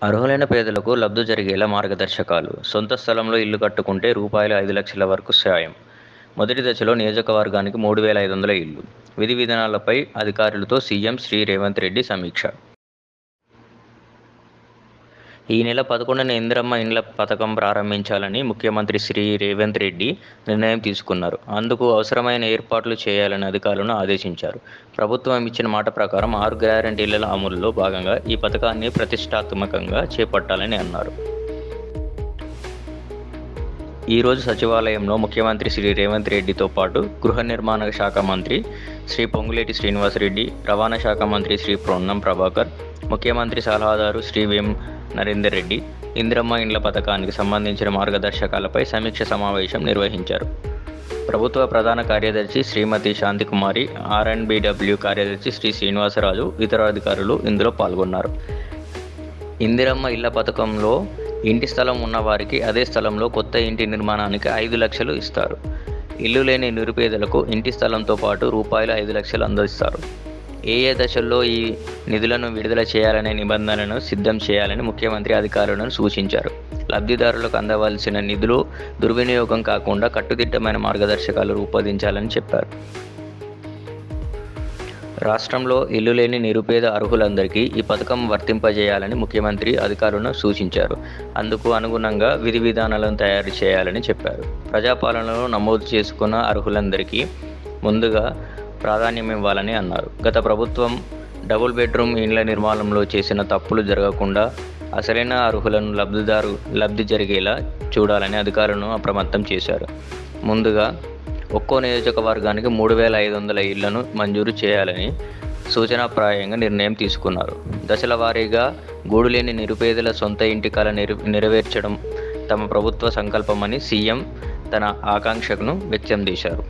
అర్హులైన పేదలకు లబ్ధి జరిగేలా మార్గదర్శకాలు. సొంత స్థలంలో ఇల్లు కట్టుకుంటే రూపాయలు 5,00,000 వరకు సాయం. మొదటి దశలో నియోజకవర్గానికి 3,500 ఇళ్లు. విధి విధానాలపై అధికారులతో సీఎం శ్రీ రేవంత్ రెడ్డి సమీక్ష. ఈ నెల 11న ఇందిరమ్మ ఇండ్ల పథకం ప్రారంభించాలని ముఖ్యమంత్రి శ్రీ రేవంత్ రెడ్డి నిర్ణయం తీసుకున్నారు. అందుకు అవసరమైన ఏర్పాట్లు చేయాలని అధికారులను ఆదేశించారు. ప్రభుత్వం ఇచ్చిన మాట ప్రకారం 6 గ్యారంటీల అమలులో భాగంగా ఈ పథకాన్ని ప్రతిష్టాత్మకంగా చేపట్టాలని అన్నారు. ఈరోజు సచివాలయంలో ముఖ్యమంత్రి శ్రీ రేవంత్ రెడ్డితో పాటు గృహ నిర్మాణ శాఖ మంత్రి శ్రీ పొంగులేటి శ్రీనివాసరెడ్డి, రవాణా శాఖ మంత్రి శ్రీ పొన్నం ప్రభాకర్, ముఖ్యమంత్రి సలహాదారు శ్రీ వేం నరేందర్ రెడ్డి ఇందిరమ్మ ఇండ్ల పథకానికి సంబంధించిన మార్గదర్శకాలపై సమీక్ష సమావేశం నిర్వహించారు. ప్రభుత్వ ప్రధాన కార్యదర్శి శ్రీమతి శాంతికుమారి, ఆర్ఎండ్బిడబ్ల్యూ కార్యదర్శి శ్రీ శ్రీనివాసరాజు, ఇతర అధికారులు ఇందులో పాల్గొన్నారు. ఇందిరమ్మ ఇళ్ల పథకంలో ఇంటి స్థలం ఉన్నవారికి అదే స్థలంలో కొత్త ఇంటి నిర్మాణానికి 5 లక్షలు ఇస్తారు. ఇల్లు లేని నిరుపేదలకు ఇంటి స్థలంతో పాటు రూపాయలు 5 లక్షలు అందిస్తారు. ఏ దశల్లో ఈ నిధులను విడుదల చేయాలనే నిబంధనలను సిద్ధం చేయాలని ముఖ్యమంత్రి అధికారులను సూచించారు. లబ్ధిదారులకు అందవలసిన నిధులు దుర్వినియోగం కాకుండా కట్టుదిట్టమైన మార్గదర్శకాలు రూపొందించాలని చెప్పారు. రాష్ట్రంలో ఇల్లు లేని నిరుపేద అర్హులందరికీ ఈ పథకం వర్తింపజేయాలని ముఖ్యమంత్రి అధికారులను సూచించారు. అందుకు అనుగుణంగా విధి విధానాలను తయారు చేయాలని చెప్పారు. ప్రజాపాలనలో నమోదు చేసుకున్న అర్హులందరికీ ముందుగా ప్రాధాన్యం ఇవ్వాలని అన్నారు. గత ప్రభుత్వం డబుల్ బెడ్రూమ్ ఇండ్ల నిర్మాణంలో చేసిన తప్పులు జరగకుండా అసలైన అర్హులను లబ్ధి జరిగేలా చూడాలని అధికారులను అప్రమత్తం చేశారు. ముందుగా ఒక్కో నియోజకవర్గానికి 3,500 ఇళ్లను మంజూరు చేయాలని సూచనాప్రాయంగా నిర్ణయం తీసుకున్నారు. దశల వారీగా గూడులేని నిరుపేదల సొంత ఇంటి కల నెరవేర్చడం తమ ప్రభుత్వ సంకల్పమని సీఎం తన ఆకాంక్షను వ్యక్తం చేశారు.